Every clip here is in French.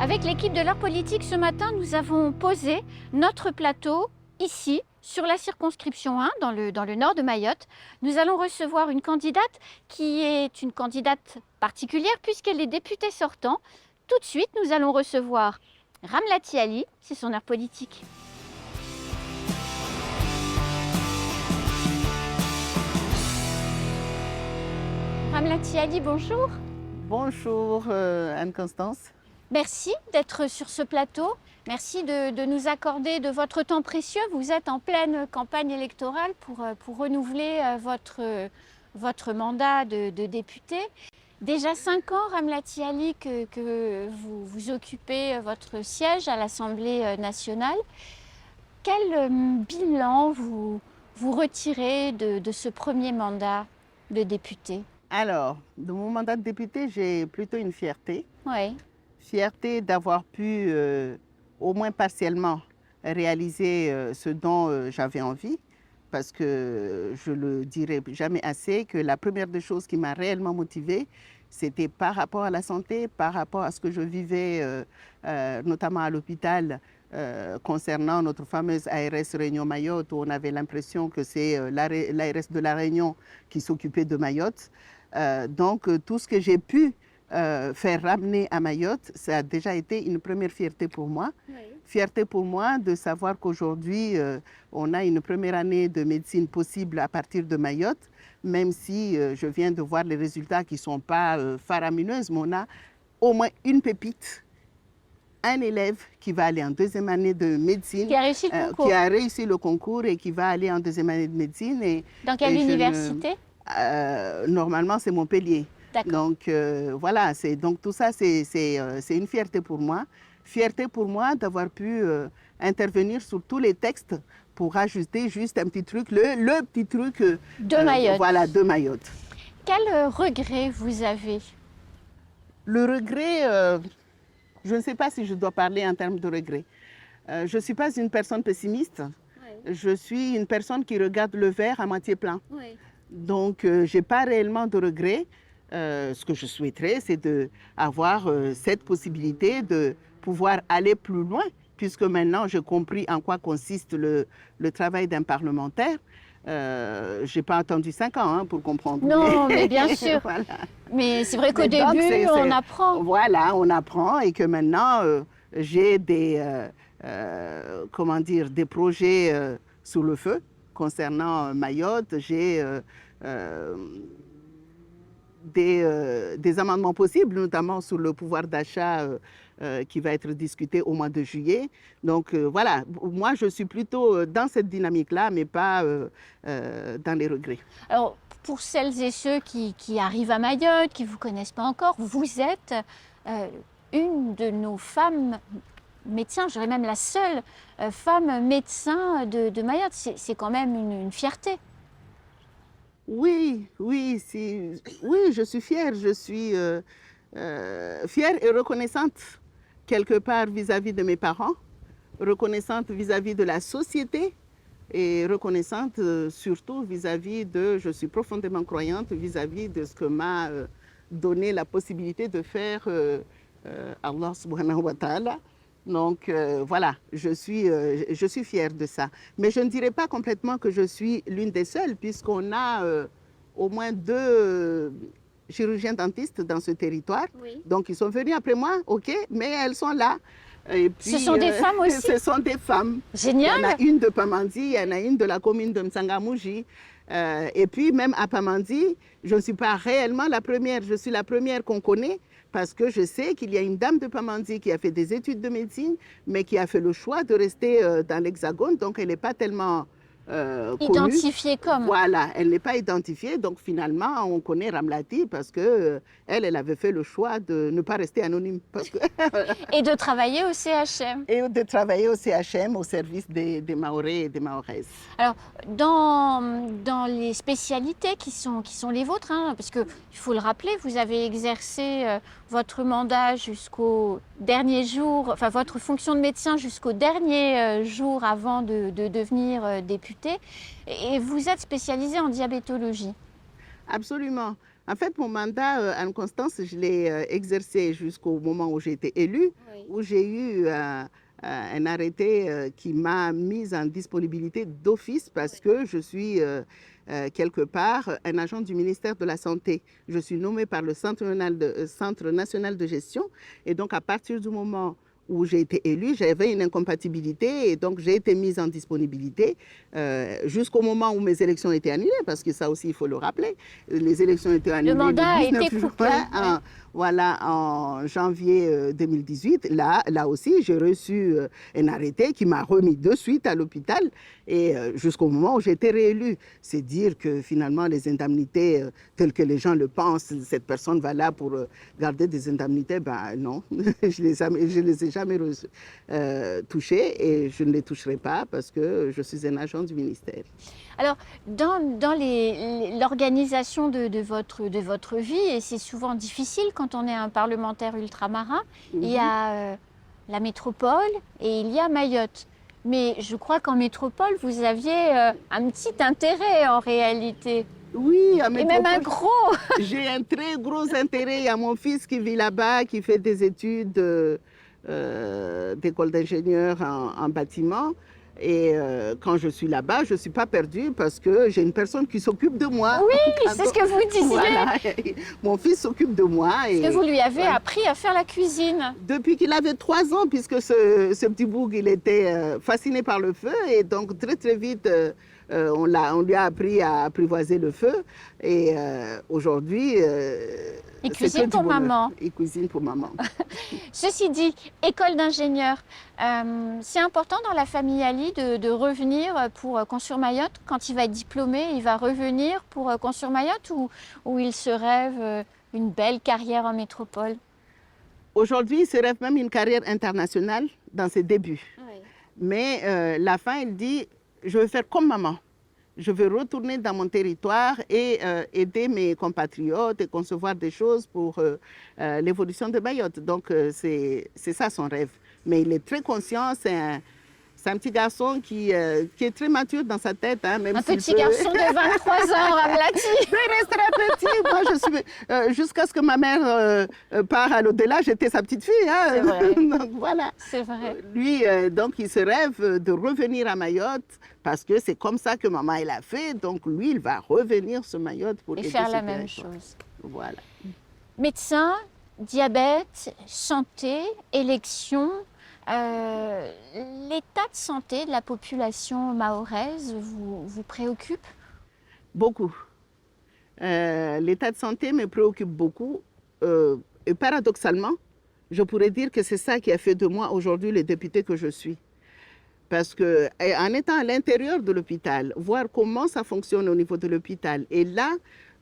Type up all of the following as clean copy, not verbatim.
Avec l'équipe de l'heure politique, ce matin, nous avons posé notre plateau ici, sur la circonscription 1, dans le nord de Mayotte. Nous allons recevoir une candidate qui est une candidate particulière puisqu'elle est députée sortant. Tout de suite, nous allons recevoir Ramlati Ali, c'est son heure politique. Ramlati Ali, bonjour. Bonjour Anne-Constance. Merci d'être sur ce plateau. Merci de nous accorder de votre temps précieux. Vous êtes en pleine campagne électorale pour renouveler votre mandat de député. Déjà 5 ans, Ramlati Ali, que vous occupez votre siège à l'Assemblée nationale. Quel bilan vous retirez de ce premier mandat de député? Alors, de mon mandat de député, j'ai plutôt une fierté. Oui. Fierté d'avoir pu, au moins partiellement, réaliser ce dont j'avais envie. Parce que je le dirai jamais assez, que la première des choses qui m'a réellement motivée, c'était par rapport à la santé, par rapport à ce que je vivais, notamment à l'hôpital, concernant notre fameuse ARS Réunion Mayotte, où on avait l'impression que c'est l'ARS de la Réunion qui s'occupait de Mayotte. Donc, tout ce que j'ai pu faire ramener à Mayotte, ça a déjà été une première fierté pour moi. Oui. Fierté pour moi de savoir qu'aujourd'hui, on a une première année de médecine possible à partir de Mayotte, même si je viens de voir les résultats qui ne sont pas faramineux, mais on a au moins une pépite, un élève qui va aller en deuxième année de médecine, qui a réussi le concours, qui a réussi le concours et qui va aller en deuxième année de médecine. Dans quelle université? Normalement, c'est Montpellier. Donc voilà, donc tout ça, c'est une fierté pour moi. Fierté pour moi d'avoir pu intervenir sur tous les textes pour ajouter juste un petit truc, le petit truc de Mayotte. Voilà, de Mayotte. Quel regret vous avez? Le regret, je ne sais pas si je dois parler en termes de regret. Je ne suis pas une personne pessimiste. Oui. Je suis une personne qui regarde le verre à moitié plein. Oui. Donc, je n'ai pas réellement de regret. Ce que je souhaiterais, c'est d'avoir cette possibilité de pouvoir aller plus loin, puisque maintenant j'ai compris en quoi consiste le travail d'un parlementaire. Je n'ai pas attendu 5 ans pour comprendre. Non, mais bien sûr. Voilà. Mais c'est vrai qu'au début, on apprend. Voilà, on apprend et que maintenant, j'ai des projets sous le feu concernant Mayotte. J'ai des amendements possibles, notamment sur le pouvoir d'achat qui va être discuté au mois de juillet. Donc voilà, moi je suis plutôt dans cette dynamique-là, mais pas dans les regrets. Alors, pour celles et ceux qui arrivent à Mayotte, qui ne vous connaissent pas encore, vous êtes une de nos femmes médecins, je dirais même la seule femme médecin de Mayotte. C'est quand même une fierté. Oui, je suis fière. Je suis fière et reconnaissante quelque part vis-à-vis de mes parents, reconnaissante vis-à-vis de la société et reconnaissante surtout vis-à-vis je suis profondément croyante vis-à-vis de ce que m'a donné la possibilité de faire Allah subhanahu wa ta'ala. Donc voilà, je suis fière de ça. Mais je ne dirais pas complètement que je suis l'une des seules, puisqu'on a au moins 2 chirurgiens dentistes dans ce territoire. Oui. Donc ils sont venus après moi, ok, mais elles sont là. Et puis, ce sont des femmes aussi? Ce sont des femmes. Génial. Il y en a une de Pamandi, il y en a une de la commune de Msangamouji. Et puis même à Pamandi, je ne suis pas réellement la première, je suis la première qu'on connaît. Parce que je sais qu'il y a une dame de Pamandi qui a fait des études de médecine, mais qui a fait le choix de rester dans l'Hexagone. Donc, elle n'est pas tellement identifiée comme. Voilà, elle n'est pas identifiée. Donc, finalement, on connaît Ramlati parce qu'elle avait fait le choix de ne pas rester anonyme. Parce que et de travailler au CHM. Et de travailler au CHM, au service des Mahorais et des Mahoraises. Alors, dans les spécialités qui sont les vôtres, parce qu'il faut le rappeler, vous avez exercé votre mandat jusqu'au dernier jour, enfin votre fonction de médecin jusqu'au dernier jour avant de devenir député, et vous êtes spécialisé en diabétologie. Absolument. En fait, mon mandat, Anne-Constance, je l'ai exercé jusqu'au moment où j'ai été élue, Oui. où j'ai eu un arrêté qui m'a mise en disponibilité d'office parce que je suis quelque part un agent du ministère de la Santé. Je suis nommée par le Centre national de gestion et donc à partir du moment où j'ai été élue, j'avais une incompatibilité et donc j'ai été mise en disponibilité jusqu'au moment où mes élections étaient annulées, parce que ça aussi, il faut le rappeler. Les élections étaient annulées Le mandat a été 19 coupé. juin, voilà, en janvier 2018. Là aussi, j'ai reçu un arrêté qui m'a remis de suite à l'hôpital et jusqu'au moment où j'ai été réélue. C'est dire que finalement, les indemnités telles que les gens le pensent, cette personne va là pour garder des indemnités, ben non, je les ai jamais touchées et je ne les toucherai pas parce que je suis un agent du ministère. Alors, dans l'organisation de votre vie, et c'est souvent difficile quand on est un parlementaire ultramarin, il y a la métropole et il y a Mayotte. Mais je crois qu'en métropole, vous aviez un petit intérêt en réalité. Oui, Et même un gros. J'ai un très gros intérêt. Il y a mon fils qui vit là-bas, qui fait des études d'école d'ingénieur en bâtiment. Et quand je suis là-bas, je ne suis pas perdue parce que j'ai une personne qui s'occupe de moi. Oui, c'est ce que vous disiez. Voilà. Mon fils s'occupe de moi. Parce que vous lui avez appris à faire la cuisine. Depuis qu'il avait 3 ans, puisque ce petit boug, il était fasciné par le feu. Et donc, très, très vite, on lui a appris à apprivoiser le feu. Et aujourd'hui, il cuisine pour maman. Il cuisine pour maman. Ceci dit, école d'ingénieur, c'est important dans la famille Ali de revenir pour construire Mayotte. Quand il va être diplômé, il va revenir pour construire Mayotte ou il se rêve une belle carrière en métropole? Aujourd'hui, il se rêve même une carrière internationale dans ses débuts. Oui. Mais la fin, il dit, je veux faire comme maman. Je veux retourner dans mon territoire et aider mes compatriotes et concevoir des choses pour l'évolution de Mayotte. Donc, c'est ça son rêve. Mais il est très conscient, c'est un petit garçon qui est très mature dans sa tête. Hein, même un petit garçon de 23 ans, Ramlati. Il restera petit. Moi, je suis jusqu'à ce que ma mère part à l'au-delà, j'étais sa petite fille. Hein. C'est vrai. Donc, voilà. C'est vrai. Lui, donc, il se rêve de revenir à Mayotte parce que c'est comme ça que maman, elle a fait. Donc, lui, il va revenir sur Mayotte pour aider faire la ses même territoires. chose. Voilà. Médecin, diabète, santé, élection. L'état de santé de la population mahoraise vous préoccupe? Beaucoup. L'état de santé me préoccupe beaucoup. Et paradoxalement, je pourrais dire que c'est ça qui a fait de moi aujourd'hui le député que je suis. Parce qu'en étant à l'intérieur de l'hôpital, voir comment ça fonctionne au niveau de l'hôpital, et là,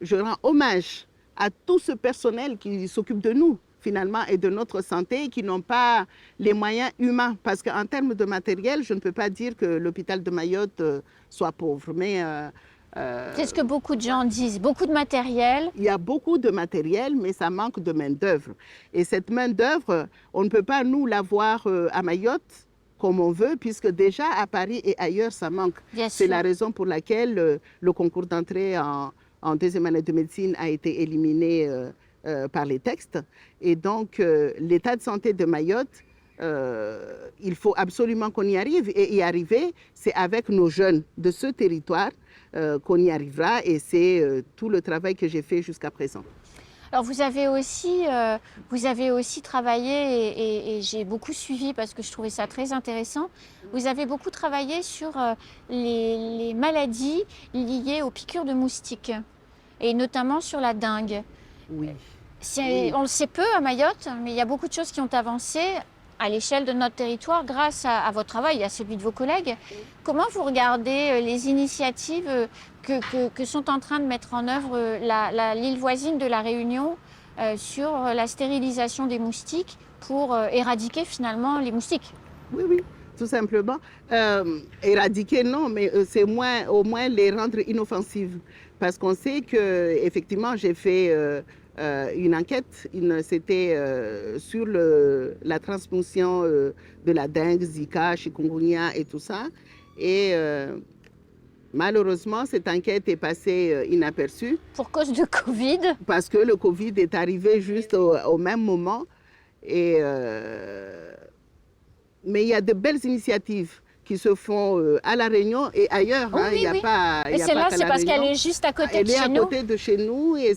je rends hommage à tout ce personnel qui s'occupe de nous, finalement, et de notre santé, qui n'ont pas les moyens humains. Parce qu'en termes de matériel, je ne peux pas dire que l'hôpital de Mayotte soit pauvre. Mais c'est ce que beaucoup de gens disent, beaucoup de matériel. Il y a beaucoup de matériel, mais ça manque de main-d'œuvre. Et cette main-d'œuvre, on ne peut pas, nous, l'avoir à Mayotte comme on veut, puisque déjà à Paris et ailleurs, ça manque. C'est la raison pour laquelle le concours d'entrée en deuxième année de médecine a été éliminé par les textes. Et donc, l'état de santé de Mayotte, il faut absolument qu'on y arrive. Et y arriver, c'est avec nos jeunes de ce territoire qu'on y arrivera. Et c'est tout le travail que j'ai fait jusqu'à présent. Alors vous avez aussi travaillé, et j'ai beaucoup suivi parce que je trouvais ça très intéressant, vous avez beaucoup travaillé sur les maladies liées aux piqûres de moustiques, et notamment sur la dengue. Oui. On le sait peu à Mayotte, mais il y a beaucoup de choses qui ont avancé à l'échelle de notre territoire grâce à votre travail et à celui de vos collègues. Comment vous regardez les initiatives que sont en train de mettre en œuvre l'île voisine de La Réunion sur la stérilisation des moustiques pour éradiquer finalement les moustiques? Oui, oui, tout simplement. Éradiquer, non, mais c'est au moins les rendre inoffensives. Parce qu'on sait qu'effectivement, j'ai fait une enquête, c'était sur la transmission de la dengue, Zika, chikungunya et tout ça. Et Malheureusement, cette enquête est passée inaperçue Pour cause de Covid. parce que le Covid est arrivé juste au même moment. Mais il y a de belles initiatives qui se font à La Réunion et ailleurs. Oh, Hein. oui, Il y a oui. pas, il Et y a c'est pas là, qu'à c'est La parce qu'elle Réunion. est juste à côté Elle de est chez à nous. côté de chez nous et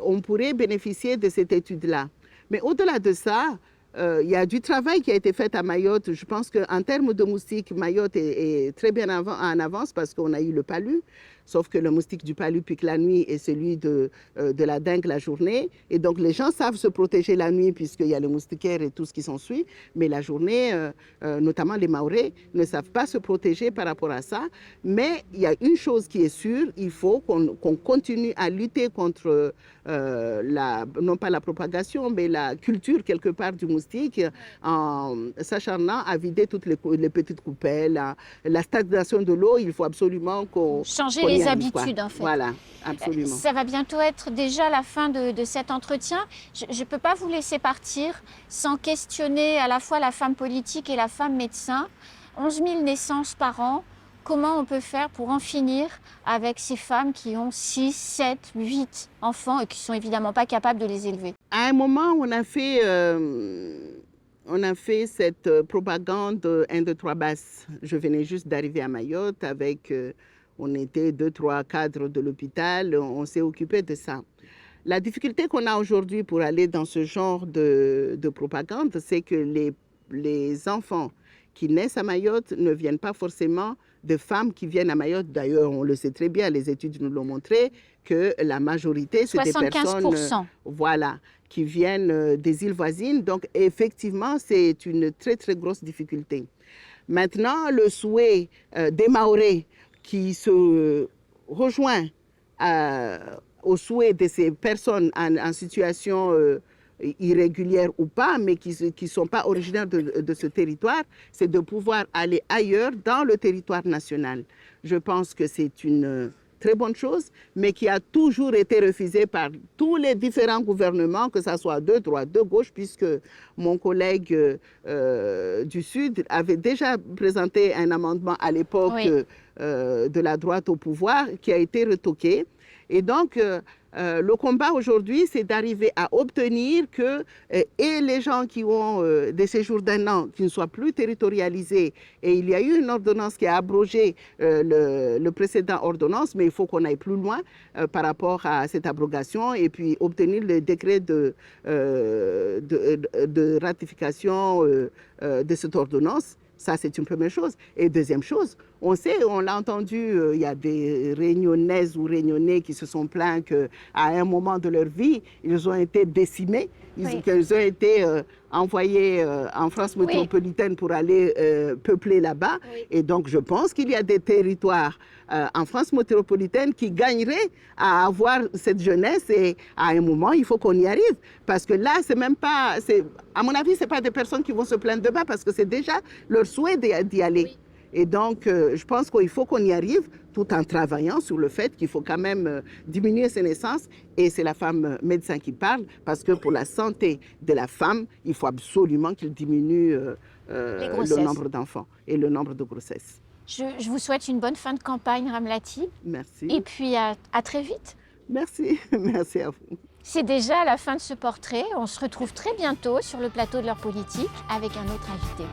on pourrait bénéficier de cette étude-là. Mais au-delà de ça, il y a du travail qui a été fait à Mayotte. Je pense qu'en termes de moustiques, Mayotte est très bien en avance parce qu'on a eu le palu. Sauf que le moustique du palu pique la nuit et celui de la dengue la journée. Et donc les gens savent se protéger la nuit puisqu'il y a le moustiquaire et tout ce qui s'ensuit. Mais la journée, notamment les Maorais, ne savent pas se protéger par rapport à ça. Mais il y a une chose qui est sûre, il faut qu'on continue à lutter contre non pas la propagation, mais la culture quelque part du moustique en s'acharnant à vider toutes les petites coupelles, la stagnation de l'eau. Il faut absolument qu'on Changer qu'on y les arrive, habitudes, quoi. en fait. Voilà, absolument. Ça va bientôt être déjà la fin de cet entretien. Je ne peux pas vous laisser partir sans questionner à la fois la femme politique et la femme médecin. 11 000 naissances par an. Comment on peut faire pour en finir avec ces femmes qui ont 6, 7, 8 enfants et qui ne sont évidemment pas capables de les élever? À un moment, on a fait cette propagande 1, 2, 3 basses. Je venais juste d'arriver à Mayotte avec, on était 2, 3 cadres de l'hôpital, on s'est occupé de ça. La difficulté qu'on a aujourd'hui pour aller dans ce genre de propagande, c'est que les enfants qui naissent à Mayotte ne viennent pas forcément de femmes qui viennent à Mayotte. D'ailleurs, on le sait très bien, les études nous l'ont montré, que la majorité, c'est des personnes 75%. voilà, qui viennent des îles voisines. Donc, effectivement, c'est une très, très grosse difficulté. Maintenant, le souhait des Maorais qui se rejoint au souhait de ces personnes en situation irrégulière ou pas, mais qui ne sont pas originaires de ce territoire, c'est de pouvoir aller ailleurs dans le territoire national. Je pense que c'est une très bonne chose, mais qui a toujours été refusée par tous les différents gouvernements, que ce soit de droite, de gauche, puisque mon collègue du Sud avait déjà présenté un amendement à l'époque de la droite au pouvoir qui a été retoqué. Et donc, le combat aujourd'hui, c'est d'arriver à obtenir que et les gens qui ont des séjours d'1 an, qui ne soient plus territorialisés. Et il y a eu une ordonnance qui a abrogé le précédent ordonnance, mais il faut qu'on aille plus loin par rapport à cette abrogation et puis obtenir le décret de ratification de cette ordonnance. Ça, c'est une première chose. Et deuxième chose, on sait, on l'a entendu, il y a des Réunionnaises ou Réunionnais qui se sont plaints qu'à un moment de leur vie, ils ont été décimés, qu'ils ont été envoyés en France métropolitaine pour aller peupler là-bas. Et donc, je pense qu'il y a des territoires en France métropolitaine qui gagneraient à avoir cette jeunesse et à un moment, il faut qu'on y arrive. Parce que là, c'est même pas, à mon avis, ce n'est pas des personnes qui vont se plaindre demain parce que c'est déjà leur souhait d'y aller. Oui. Et donc, je pense qu'il faut qu'on y arrive tout en travaillant sur le fait qu'il faut quand même diminuer ces naissances. Et c'est la femme médecin qui parle parce que pour la santé de la femme, il faut absolument qu'il diminue le nombre d'enfants et le nombre de grossesses. Je vous souhaite une bonne fin de campagne, Ramlati. Merci. Et puis à très vite. Merci, merci à vous. C'est déjà la fin de ce portrait. On se retrouve très bientôt sur le plateau de l'heure politique avec un autre invité.